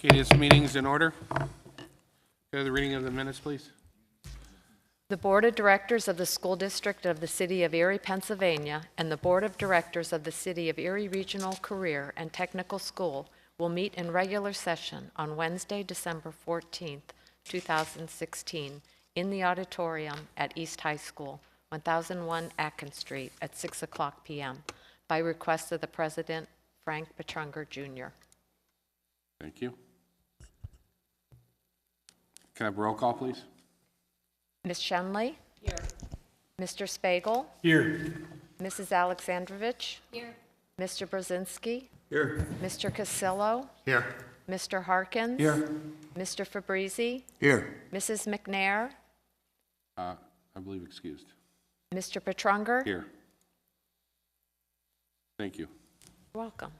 Okay, this meeting is in order. Go to the reading of the minutes, please. The Board of Directors of the School District of the City of Erie, Pennsylvania, and the Board of Directors of the City of Erie Regional Career and Technical School will meet in regular session on Wednesday, December 14th, 2016, in the auditorium at East High School, 1001 Atkins Street, at 6 o'clock p.m., by request of the President, Frank Petrunger, Jr. Thank you. Can I have a roll call, please? Ms. Shenley? Here. Mr. Spagel? Here. Mrs. Alexandrovich? Here. Mr. Brzezinski? Here. Mr. Cassillo? Here. Mr. Harkins? Here. Mr. Fabrizi? Here. Mrs. McNair? I believe excused. Mr. Petrunger? Here. Thank you. You're welcome.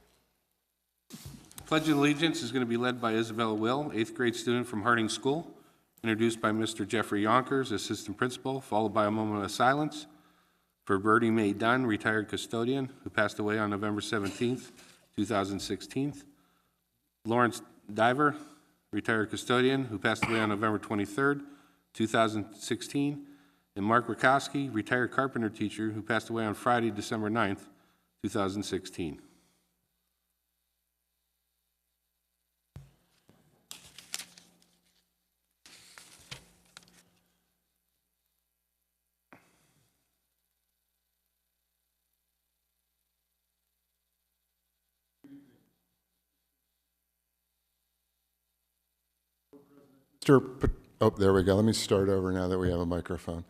Pledge of Allegiance is going to be led by Isabella Will, 8th grade student from Harding School, introduced by Mr. Jeffrey Yonkers, assistant principal, followed by a moment of silence for Bertie Mae Dunn, retired custodian, who passed away on November 17th, 2016. Lawrence Diver, retired custodian, who passed away on November 23rd, 2016. And Mark Rakowski, retired carpenter teacher, who passed away on Friday, December 9th, 2016. Oh, there we go. Let me start over now that we have a microphone.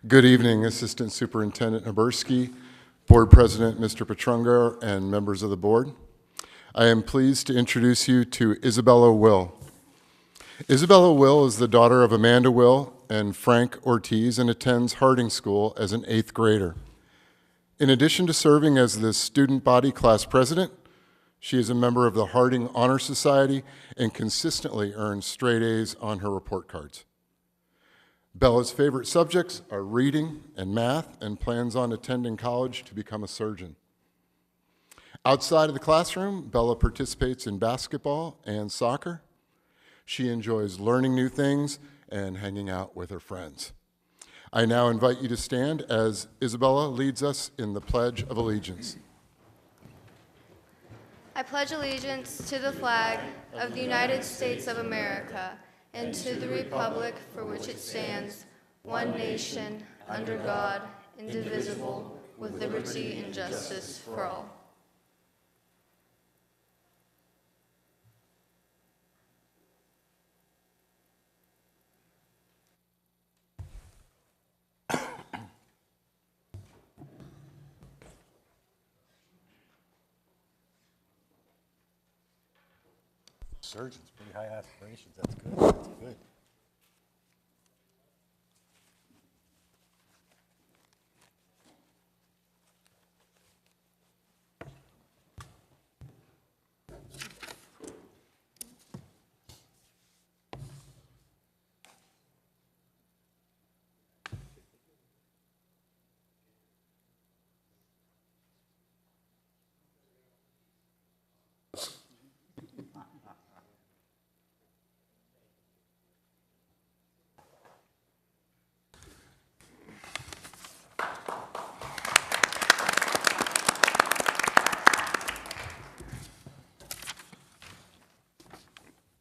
Good evening, Assistant Superintendent Habersky, Board President Mr. Petrunger, and members of the board. I am pleased to introduce you to Isabella Will. Isabella Will is the daughter of Amanda Will and Frank Ortiz and attends Harding School as an 8th grader. In addition to serving as the student body class president, she is a member of the Harding Honor Society and consistently earns straight A's on her report cards. Bella's favorite subjects are reading and math and plans on attending college to become a surgeon. Outside of the classroom, Bella participates in basketball and soccer. She enjoys learning new things and hanging out with her friends. I now invite you to stand as Isabella leads us in the Pledge of Allegiance. I pledge allegiance to the flag of the United States of America and to the republic for which it stands, one nation, under God, indivisible, with liberty and justice for all. Surgeons, pretty high aspirations. That's good. That's good.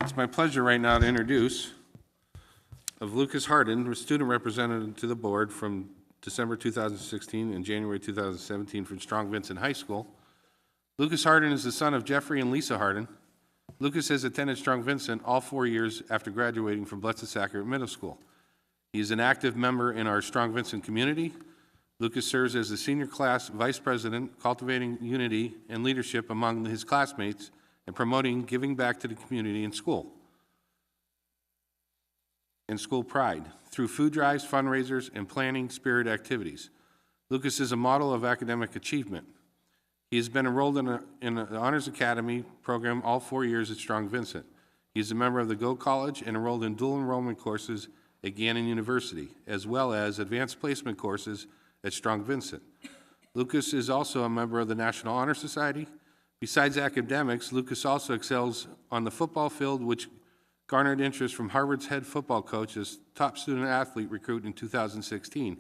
It's my pleasure right now to introduce of Lucas Hardin, a student representative to the board from December 2016 and January 2017 from Strong Vincent High School. Lucas Hardin is the son of Jeffrey and Lisa Hardin. Lucas has attended Strong Vincent all 4 years after graduating from Blessed Sacrament Middle School. He is an active member in our Strong Vincent community. Lucas serves as the senior class vice president, cultivating unity and leadership among his classmates and promoting giving back to the community and school pride through food drives, fundraisers, and planning spirit activities. Lucas is a model of academic achievement. He has been enrolled in the Honors Academy program all 4 years at Strong Vincent. He is a member of the Go College and enrolled in dual enrollment courses at Gannon University, as well as advanced placement courses at Strong Vincent. Lucas is also a member of the National Honor Society, Besides academics, Lucas also excels on the football field, which garnered interest from Harvard's head football coach as top student athlete recruit in 2016.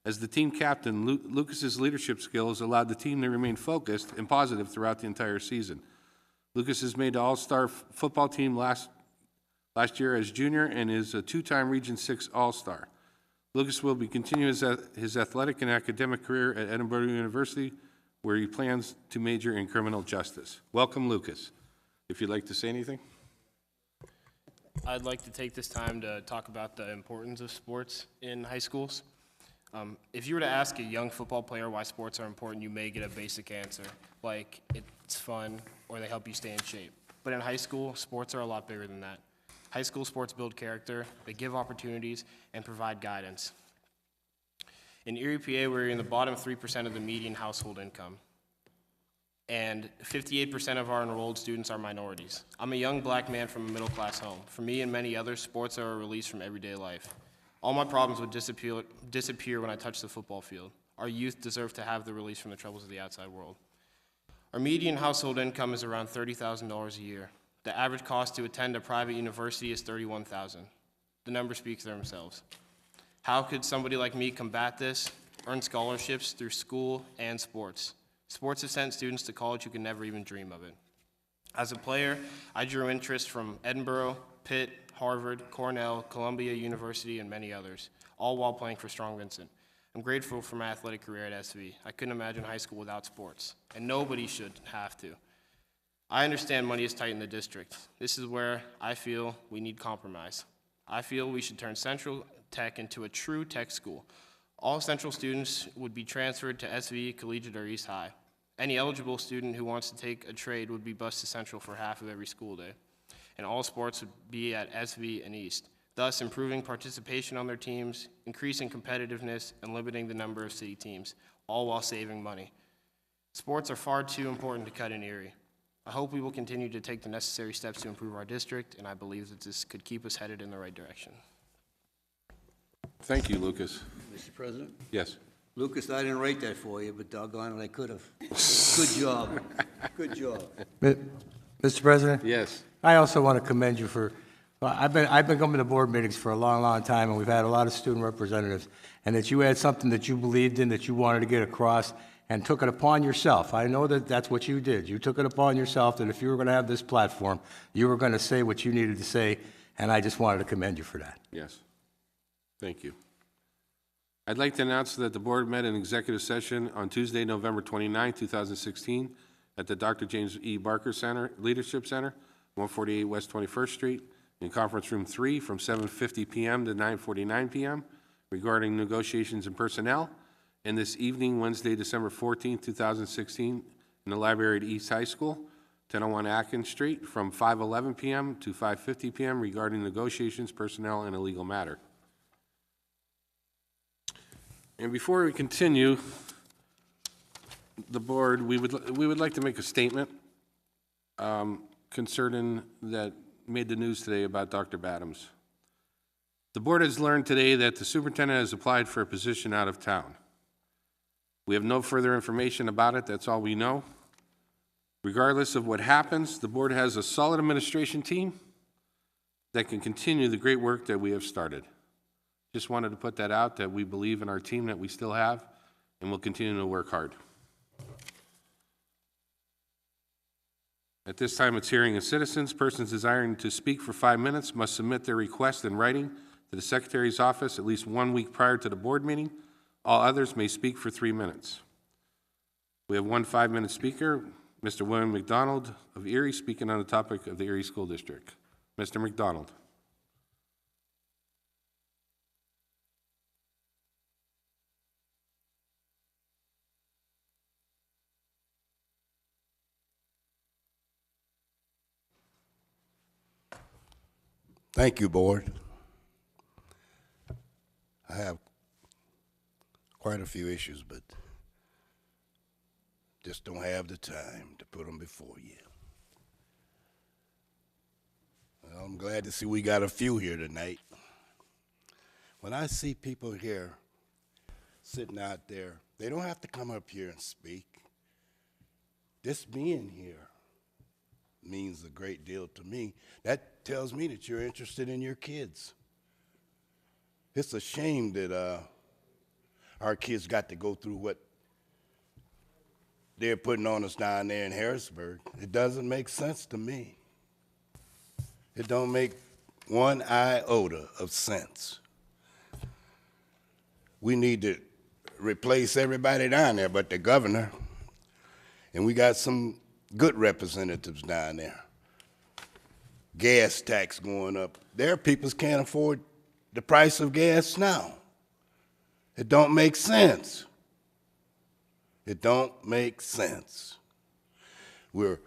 As the team captain, Lucas's leadership skills allowed the team to remain focused and positive throughout the entire season. Lucas has made the All-Star football team last year as junior and is a two-time Region 6 All-Star. Lucas will be continuing his athletic and academic career at Edinburgh University, where he plans to major in criminal justice. Welcome, Lucas. If you'd like to say anything. I'd like to take this time to talk about the importance of sports in high schools. If you were to ask a young football player why sports are important, you may get a basic answer, like it's fun or they help you stay in shape. But in high school, sports are a lot bigger than that. High school sports build character, they give opportunities, and provide guidance. In Erie, PA, we're in the bottom 3% of the median household income. And 58% of our enrolled students are minorities. I'm a young black man from a middle-class home. For me and many others, sports are a release from everyday life. All my problems would disappear when I touch the football field. Our youth deserve to have the release from the troubles of the outside world. Our median household income is around $30,000 a year. The average cost to attend a private university is $31,000. The numbers speak for themselves. How could somebody like me combat this? Earn scholarships through school and sports. Sports have sent students to college who could never even dream of it. As a player, I drew interest from Edinburgh, Pitt, Harvard, Cornell, Columbia University, and many others, all while playing for Strong Vincent. I'm grateful for my athletic career at SV. I couldn't imagine high school without sports, and nobody should have to. I understand money is tight in the district. This is where I feel we need compromise. I feel we should turn Central Tech into a true tech school. All Central students would be transferred to SV, Collegiate, or East High. Any eligible student who wants to take a trade would be bused to Central for half of every school day. And all sports would be at SV and East, thus improving participation on their teams, increasing competitiveness, and limiting the number of city teams, all while saving money. Sports are far too important to cut in Erie. I hope we will continue to take the necessary steps to improve our district, and I believe that this could keep us headed in the right direction. Thank you, Lucas. Mr. President? Yes. Lucas, I didn't write that for you, but doggone it, I could have. Good job. Good job. Mr. President? Yes. I also want to commend you for, I've been coming to board meetings for a long, long time, and we've had a lot of student representatives, and that you had something that you believed in, that you wanted to get across, and took it upon yourself. I know that that's what you did. You took it upon yourself that if you were going to have this platform, you were going to say what you needed to say, and I just wanted to commend you for that. Yes. Thank you. I'd like to announce that the board met in executive session on Tuesday, November 29, 2016, at the Dr. James E. Barker Center, Leadership Center, 148 West 21st Street, in Conference Room 3 from 7:50 p.m. to 9:49 p.m. regarding negotiations and personnel, and this evening, Wednesday, December 14, 2016, in the library at East High School, 1001 Atkins Street, from 5:11 p.m. to 5:50 p.m. regarding negotiations, personnel, and a legal matter. And before we continue, the board, we would like to make a statement concerning that made the news today about Dr. Badams. The board has learned today that the superintendent has applied for a position out of town. We have no further information about it. That's all we know. Regardless of what happens, the board has a solid administration team that can continue the great work that we have started. Just wanted to put that out, that we believe in our team that we still have, and we'll continue to work hard. At this time, it's hearing of citizens. Persons desiring to speak for 5 minutes must submit their request in writing to the Secretary's office at least 1 week prior to the board meeting. All others may speak for 3 minutes. We have one 5-minute speaker, Mr. William McDonald of Erie, speaking on the topic of the Erie School District. Mr. McDonald. Thank you, Board. I have quite a few issues, but just don't have the time to put them before you. Well, I'm glad to see we got a few here tonight. When I see people here sitting out there, they don't have to come up here and speak. Just being here means a great deal to me. That tells me that you're interested in your kids. It's a shame that our kids got to go through what they're putting on us down there in Harrisburg. It doesn't make sense to me. It don't make one iota of sense. We need to replace everybody down there but the governor, and we got some good representatives down there. Gas tax going up. Their peoples can't afford the price of gas now. It don't make sense. It don't make sense. We're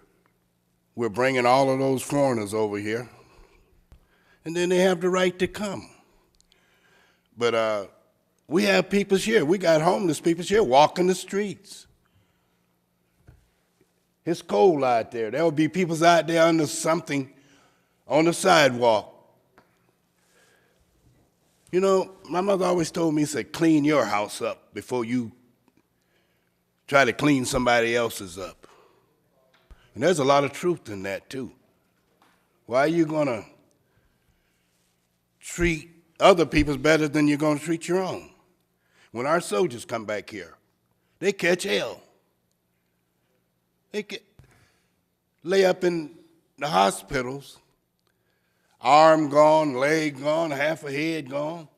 bringing all of those foreigners over here, and then they have the right to come. But we have peoples here. We got homeless peoples here walking the streets. It's cold out there. There will be peoples out there under something on the sidewalk. You know, my mother always told me, said, clean your house up before you try to clean somebody else's up. And there's a lot of truth in that, too. Why are you going to treat other people's better than you're going to treat your own? When our soldiers come back here, they catch hell. They lay up in the hospitals, arm gone, leg gone, half a head gone,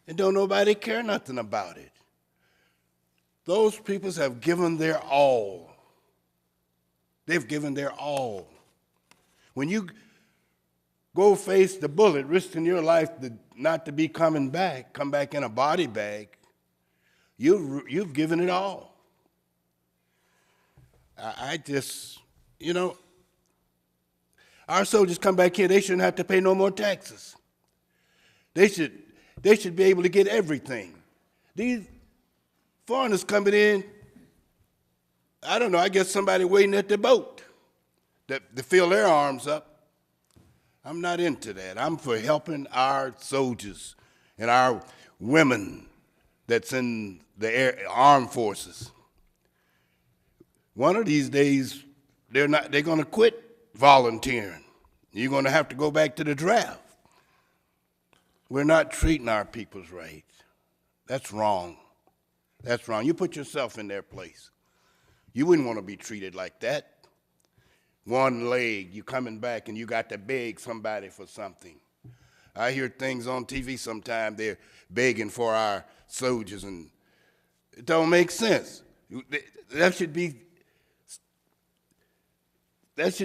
and don't nobody care nothing about it. Those peoples have given their all. They've given their all. When you go face the bullet, risking your life not to be coming back, come back in a body bag, you've given it all. I just, you know, our soldiers come back here, they shouldn't have to pay no more taxes. They should be able to get everything. These foreigners coming in, I don't know, I guess somebody waiting at the boat to fill their arms up. I'm not into that. I'm for helping our soldiers and our women that's in the armed forces. One of these days, they're going to quit volunteering. You're going to have to go back to the draft. We're not treating our peoples right. That's wrong. That's wrong. You put yourself in their place. You wouldn't want to be treated like that. One leg, you coming back and you got to beg somebody for something. I hear things on TV sometimes, they're begging for our soldiers, and it don't make sense. That should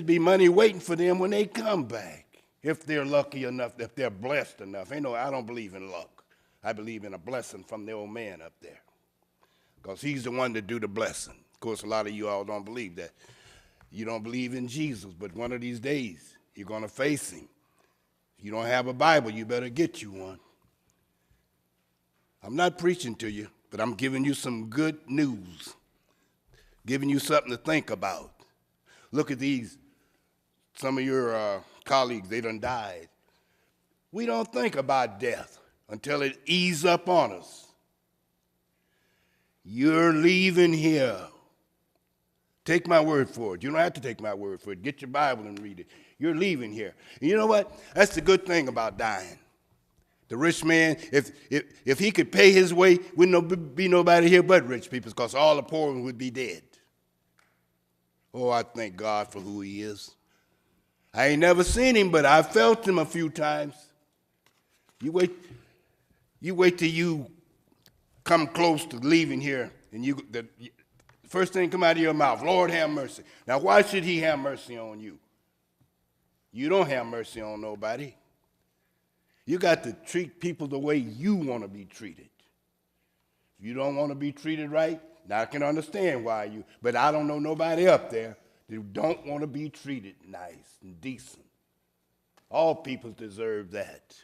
be money waiting for them when they come back, if they're lucky enough, if they're blessed enough. I don't believe in luck. I believe in a blessing from the old man up there, because he's the one to do the blessing. Of course, a lot of you all don't believe that. You don't believe in Jesus, but one of these days, you're going to face him. If you don't have a Bible, you better get you one. I'm not preaching to you, but I'm giving you some good news, giving you something to think about. Look at these. Some of your colleagues, they done died. We don't think about death until it eases up on us. You're leaving here. Take my word for it. You don't have to take my word for it. Get your Bible and read it. You're leaving here. And you know what? That's the good thing about dying. The rich man, if he could pay his way, wouldn't be nobody here but rich people, because all the poor ones would be dead. Oh, I thank God for who he is. I ain't never seen him, but I felt him a few times. You wait till you come close to leaving here, and the first thing come out of your mouth, Lord, have mercy. Now, why should he have mercy on you? You don't have mercy on nobody. You got to treat people the way you want to be treated. If you don't want to be treated right, now I can understand why but I don't know nobody up there who don't want to be treated nice and decent. All people deserve that.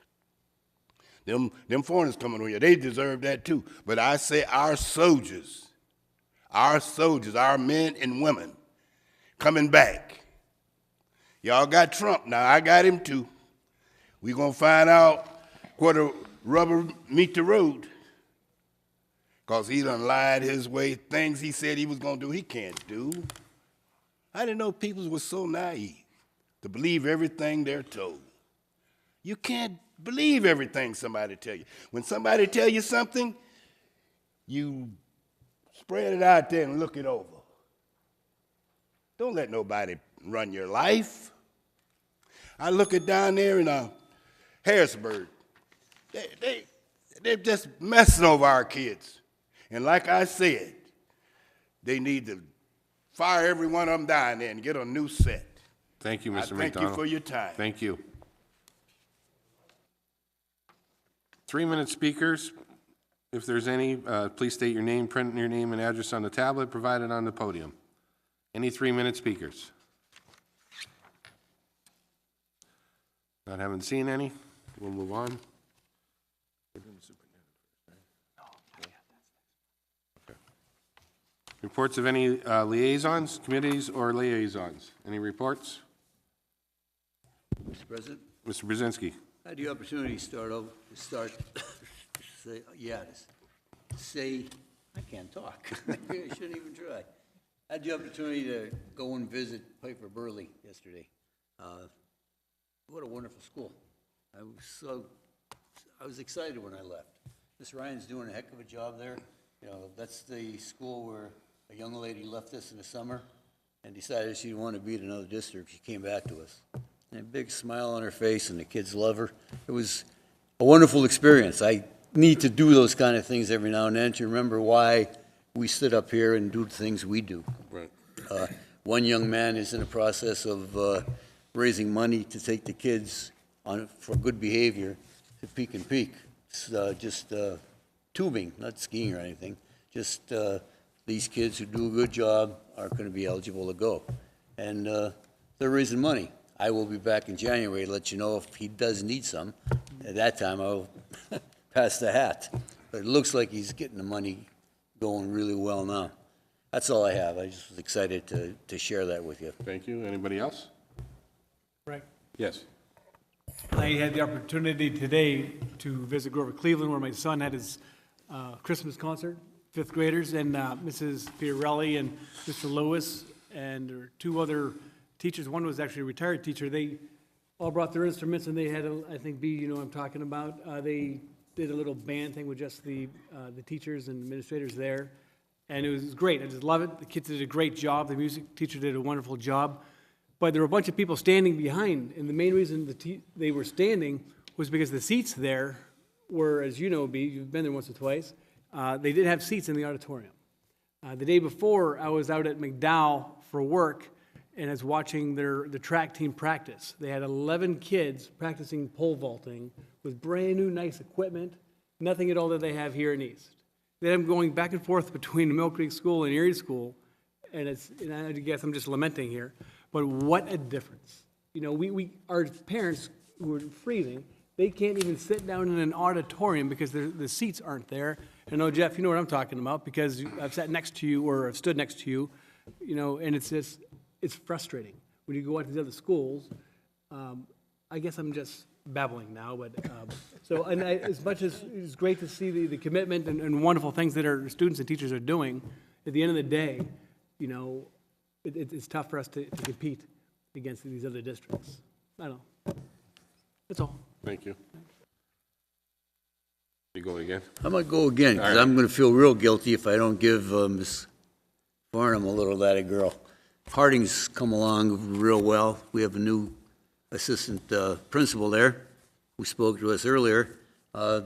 Them foreigners coming over here, they deserve that too. But I say our soldiers, our men and women coming back. Y'all got Trump now, I got him too. We're going to find out where the rubber meet the road, because he done lied his way. Things he said he was going to do, he can't do. I didn't know people were so naive to believe everything they're told. You can't believe everything somebody tell you. When somebody tell you something, you spread it out there and look it over. Don't let nobody run your life. I look it down there in Harrisburg. They're just messing over our kids. And like I said, they need to fire every one of them down there and get a new set. Thank you, Mr. McDonald. Thank you for your time. Thank you. 3-minute speakers. If there's any, please state your name, print your name and address on the tablet provided on the podium. Any 3-minute speakers? Not having seen any, we'll move on. Okay. Reports of any liaisons, committees, or liaisons? Any reports? Mr. President, Mr. Brzezinski. I had the opportunity to say, I can't talk. I shouldn't even try. I had the opportunity to go and visit Piper Burley yesterday. What a wonderful school. I was excited when I left. Miss Ryan's doing a heck of a job there. You know, that's the school where a young lady left us in the summer and decided she didn't want to be at another district. She came back to us. And a big smile on her face, and the kids love her. It was a wonderful experience. I need to do those kind of things every now and then to remember why we sit up here and do the things we do. Right. One young man is in the process of raising money to take the kids for good behavior to Peak and Peak. It's just tubing, not skiing or anything. Just these kids who do a good job are going to be eligible to go. And they're raising money. I will be back in January to let you know if he does need some. At that time, I'll pass the hat. But it looks like he's getting the money going really well now. That's all I have. I just was excited to share that with you. Thank you. Anybody else? Right. Yes. I had the opportunity today to visit Grover Cleveland, where my son had his Christmas concert, fifth graders, and Mrs. Fiorelli and Mr. Lewis, and there were 2 other teachers. One was actually a retired teacher. They all brought their instruments, and they had, I think, B, you know what I'm talking about. They did a little band thing with just the teachers and administrators there, and it was great. I just love it. The kids did a great job. The music teacher did a wonderful job. But there were a bunch of people standing behind, and the main reason they were standing was because the seats there were, as you know, B, you've been there once or twice, they did have seats in the auditorium. The day before, I was out at McDowell for work, and I was watching the track team practice. They had 11 kids practicing pole vaulting with brand new nice equipment, nothing at all that they have here in East. They had them going back and forth between Mill Creek School and Erie School, and I guess I'm just lamenting here, but what a difference. You know, our parents who are freezing, they can't even sit down in an auditorium because the seats aren't there. I know, Jeff, you know what I'm talking about because I've sat next to you or I've stood next to you, you know, and it's frustrating. When you go out to the other schools, I guess I'm just babbling now, but, as much as it's great to see the commitment and wonderful things that our students and teachers are doing, at the end of the day, you know, it's tough for us to compete against these other districts. I don't know. That's all. Thank you. You go again? I'm going to go again, because All right. I'm going to feel real guilty if I don't give Ms. Farnham a little of that girl. Harding's come along real well. We have a new assistant principal there who spoke to us earlier. 2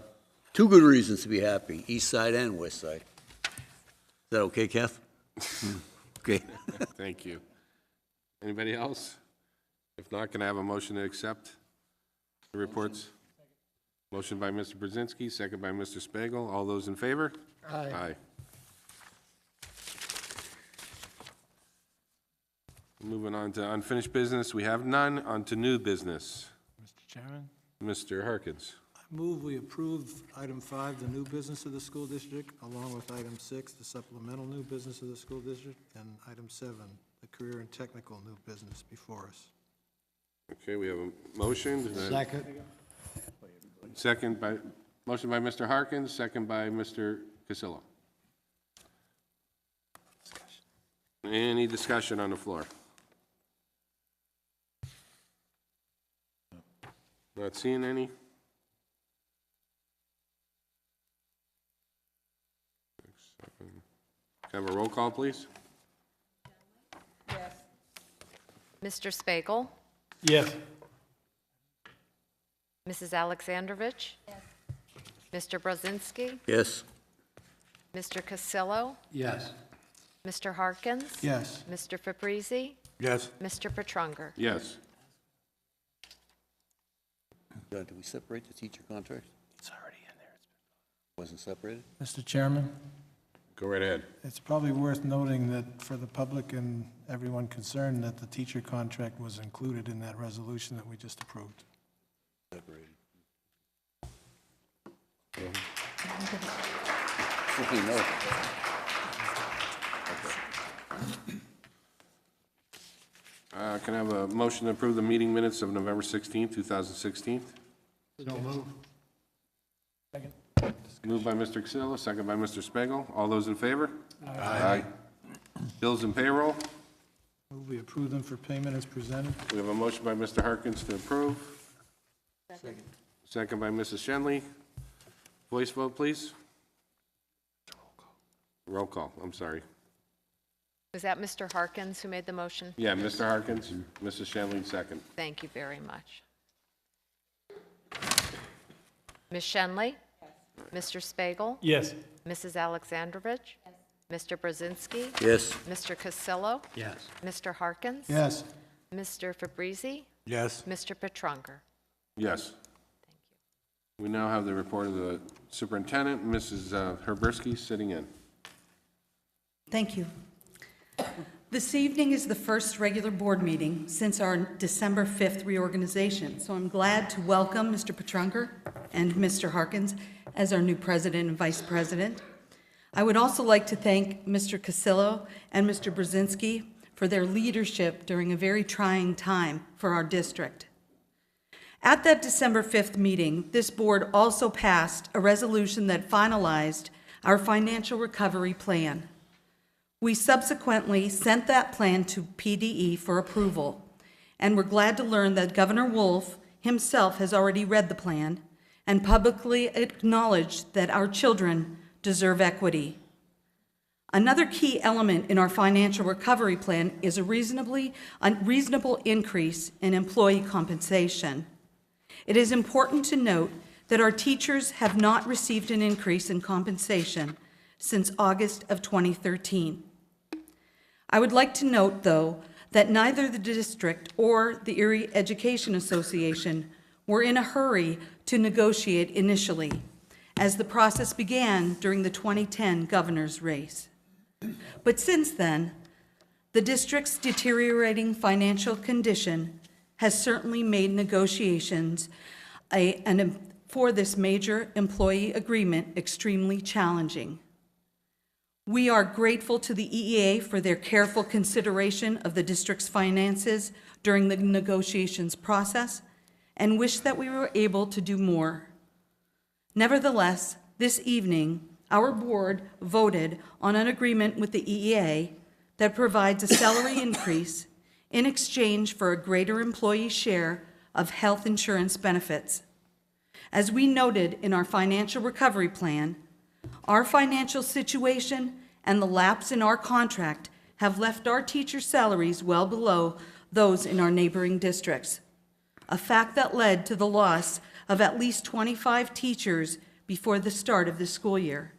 good reasons to be happy, east side and west side. Is that okay, Kath? Okay. Thank you. Anybody else? If not, can I have a motion to accept the reports? Motion by Mr. Brzezinski, second by Mr. Spiegel. All those in favor? Aye. Moving on to unfinished business, we have none. On to new business. Mr. Chairman, Mr. Harkins. I move we approve item 5, the new business of the school district, along with item 6, the supplemental new business of the school district, and item 7, the career and technical new business before us. Okay, we have a motion. Second. Motion by Mr. Harkins, second by Mr. Casillo. Any discussion on the floor? Not seeing any. Can I have a roll call, please? Mr. Spiegel, Yes. Mrs. Alexandrovich? Mr. Brzezinski? Yes. Mr. Castillo? Yes. Mr. Harkins? Yes. Mr. Fabrizi? Yes. Mr. Petrunger? Yes. Did we separate the teacher contract? It's already in there. Wasn't separated? Mr. Chairman, Go right ahead. it's probably worth noting that for the public and everyone concerned, that the teacher contract was included in that resolution that we just approved. Separated. Okay, no. Can I have a motion to approve the meeting minutes of November 16th, 2016? Moved by Mr. Castillo, second by Mr. Spiegel. All those in favor? Aye. Bills and payroll. Move we approve them for payment as presented. We have a motion by Mr. Harkins to approve. Second by Mrs. Shenley. Voice vote, please. Roll call, I'm sorry. Was that Mr. Harkins who made the motion? Yeah, Mr. Harkins, Mrs. Shenley, second. Thank you very much. Ms. Shenley? Mr. Spiegel? Yes. Mrs. Alexandrovich? Mr. Brzezinski? Yes. Mr. Castillo? Yes. Mr. Harkins? Yes. Mr. Fabrizi? Yes. Mr. Petrunger? Yes. We now have the report of the superintendent, Mrs. Herbersky, sitting in. Thank you. This evening is the first regular board meeting since our December 5th reorganization, so I'm glad to welcome Mr. Petrunger and Mr. Harkins as our new president and vice president. I would also like to thank Mr. Castillo and Mr. Brzezinski for their leadership during a very trying time for our district. At that December 5th meeting, this board also passed a resolution that finalized our financial recovery plan. We subsequently sent that plan to PDE for approval, and we're glad to learn that Governor Wolf himself has already read the plan and publicly acknowledged that our children deserve equity. Another key element in our financial recovery plan is a reasonable increase in employee compensation. It is important to note that our teachers have not received an increase in compensation since August of 2013. I would like to note, though, that neither the district or the Erie Education Association were in a hurry to negotiate initially, as the process began during the 2010 governor's race. But since then, the district's deteriorating financial condition has certainly made negotiations for this major employee agreement extremely challenging. We are grateful to the EEA for their careful consideration of the district's finances during the negotiations process and wish that we were able to do more. Nevertheless, this evening, our board voted on an agreement with the EEA that provides a salary increase in exchange for a greater employee share of health insurance benefits. As we noted in our financial recovery plan, our financial situation and the lapse in our contract have left our teacher salaries well below those in our neighboring districts, a fact that led to the loss of at least 25 teachers before the start of the school year.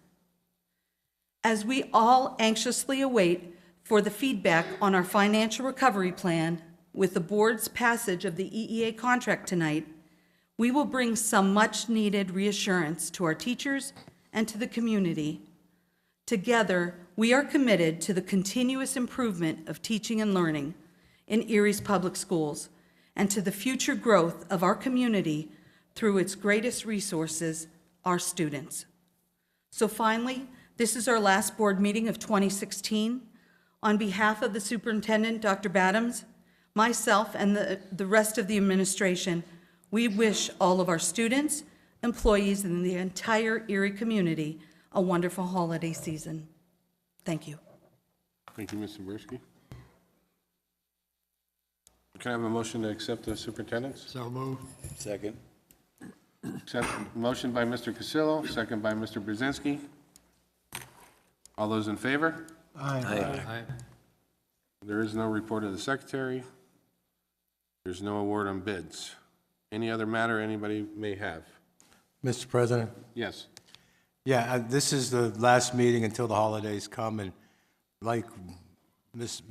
As we all anxiously await for the feedback on our financial recovery plan with the board's passage of the EEA contract tonight, we will bring some much-needed reassurance to our teachers and to the community. Together, we are committed to the continuous improvement of teaching and learning in Erie's public schools and to the future growth of our community through its greatest resources, our students. So finally, this is our last board meeting of 2016. On behalf of the superintendent, Dr. Badams, myself, and the rest of the administration, we wish all of our students, employees, and the entire Erie community a wonderful holiday season. Thank you. Thank you, Ms. Zaborski. Can I have a motion to accept the superintendent's? So moved. Second. Motion by Mr. Cassillo, second by Mr. Brzezinski. All those in favor? Aye. There is no report of the secretary. There's no award on bids. Any other matter anybody may have? Mr. President? Yes. Yeah, this is the last meeting until the holidays come, and like Ms.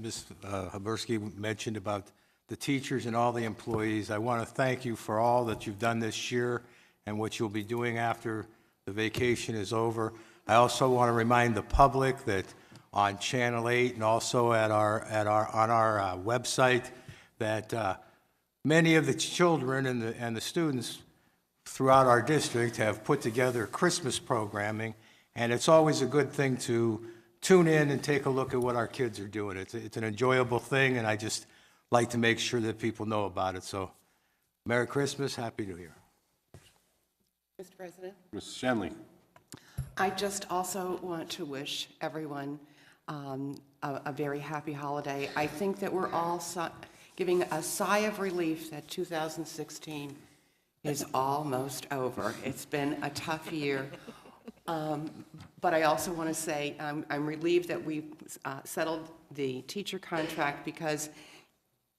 Habersky mentioned about the teachers and all the employees, I want to thank you for all that you've done this year and what you'll be doing after the vacation is over. I also want to remind the public that on Channel 8 and also on our website that many of the children and the students throughout our district have put together Christmas programming, and it's always a good thing to tune in and take a look at what our kids are doing. It's an enjoyable thing, and I just like to make sure that people know about it. So, Merry Christmas, Happy New Year. Mr. President, Mrs. Shenley. I just also want to wish everyone a very happy holiday. I think that we're all giving a sigh of relief that 2016 is almost over. It's been a tough year. But I also want to say I'm relieved that we settled the teacher contract, because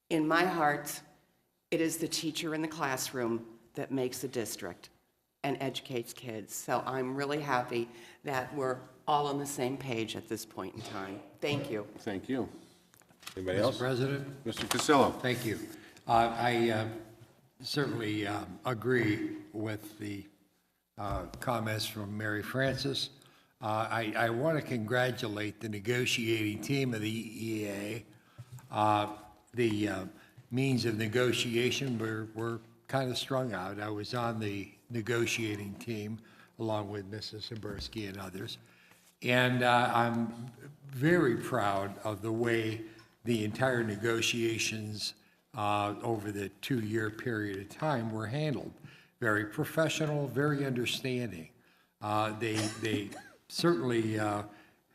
in my heart, it is the teacher in the classroom that makes the district and educates kids. So I'm really happy that we're all on the same page at this point in time. Thank you. Thank you. Anybody else? Mr. President? Mr. Cassillo. Thank you. I certainly agree with the comments from Mary Frances. I want to congratulate the negotiating team of the EEA. The means of negotiation were kind of strung out. I was on the negotiating team along with Mrs. Habersky and others. And I'm very proud of the way the entire negotiations over the 2-year period of time were handled. Very professional, very understanding. They certainly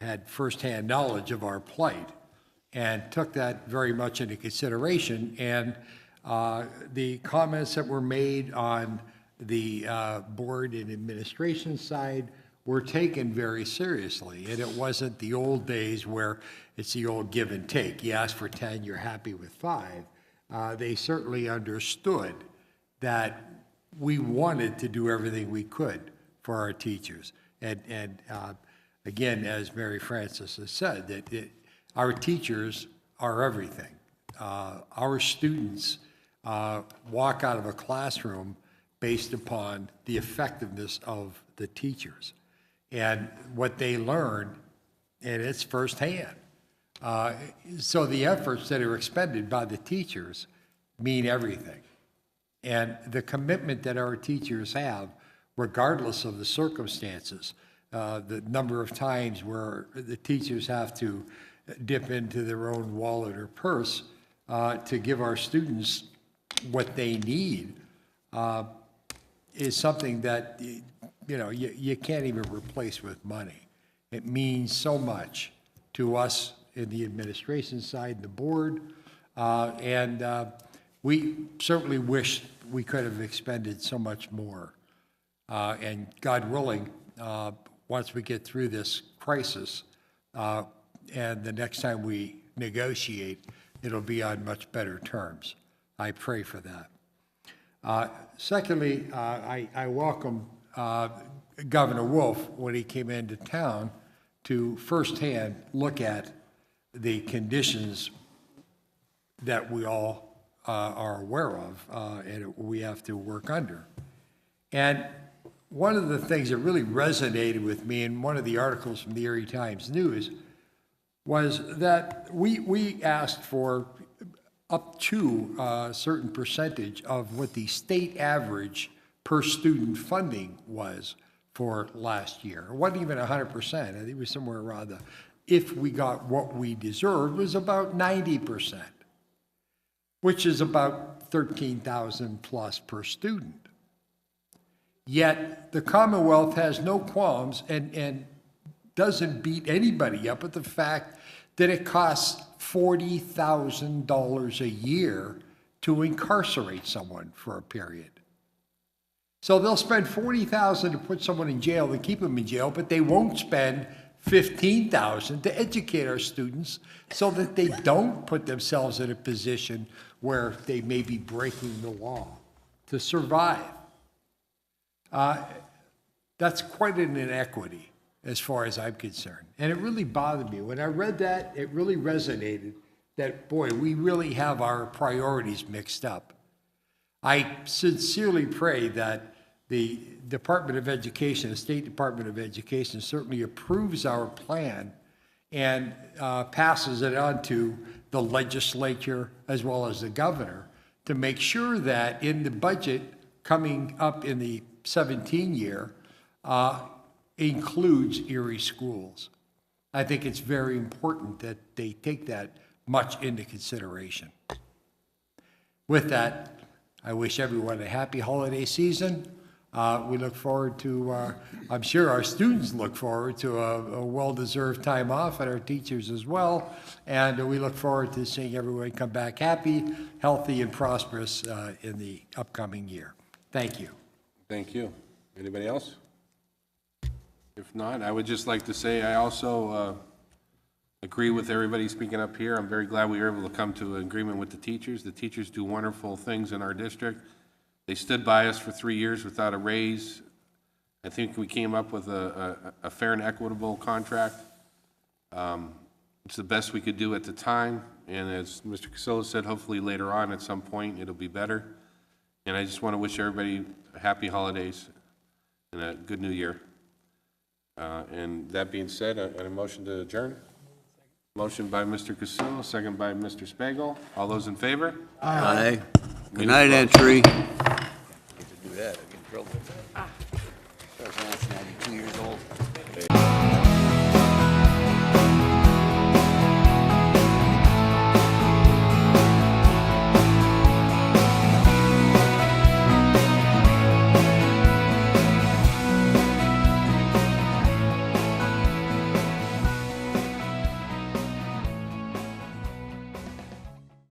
had firsthand knowledge of our plight and took that very much into consideration. And the comments that were made on the board and administration side were taken very seriously. And it wasn't the old days where it's the old give and take. You ask for 10, you're happy with 5. They certainly understood that we wanted to do everything we could for our teachers. And again, as Mary Frances has said, that our teachers are everything. Our students walk out of a classroom based upon the effectiveness of the teachers and what they learn, and it's firsthand. So the efforts that are expended by the teachers mean everything. And the commitment that our teachers have, regardless of the circumstances, the number of times where the teachers have to dip into their own wallet or purse to give our students what they need, is something that, you can't even replace with money. It means so much to us in the administration side, the board, and we certainly wish we could have expended so much more. And God willing, once we get through this crisis, and the next time we negotiate, it'll be on much better terms. I pray for that. Secondly, I welcome Governor Wolf when he came into town to firsthand look at the conditions that we all are aware of and we have to work under. And one of the things that really resonated with me in one of the articles from the Erie Times News was that we asked for up to a certain percentage of what the state average per student funding was for last year. It wasn't even 100%. I think it was somewhere around if we got what we deserved, was about 90%, which is about $13,000 plus per student. Yet the Commonwealth has no qualms and doesn't beat anybody up with the fact that it costs $40,000 a year to incarcerate someone for a period. So they'll spend $40,000 to put someone in jail and keep them in jail, but they won't spend $15,000 to educate our students so that they don't put themselves in a position where they may be breaking the law to survive. That's quite an inequity as far as I'm concerned. And it really bothered me. When I read that, it really resonated that, boy, we really have our priorities mixed up. I sincerely pray that the Department of Education, the State Department of Education, certainly approves our plan and passes it on to the legislature as well as the governor to make sure that in the budget coming up in the 17 year includes Erie schools. I think it's very important that they take that much into consideration. With that, I wish everyone a happy holiday season. We look forward to, I'm sure our students look forward to a well-deserved time off, and our teachers as well. And we look forward to seeing everyone come back happy, healthy, and prosperous in the upcoming year. Thank you. Thank you. Anybody else? If not, I would just like to say I also agree with everybody speaking up here. I'm very glad we were able to come to an agreement with the teachers. The teachers do wonderful things in our district. They stood by us for 3 years without a raise. I think we came up with a fair and equitable contract. It's the best we could do at the time. And as Mr. Casilla said, hopefully later on at some point it'll be better. And I just want to wish everybody happy holidays and a good new year. And that being said, a motion to adjourn. Motion by Mr. Casilla, second by Mr. Spagle. All those in favor? Aye. Good night, Entry. Get to do that, I get in trouble. I was 92 years old.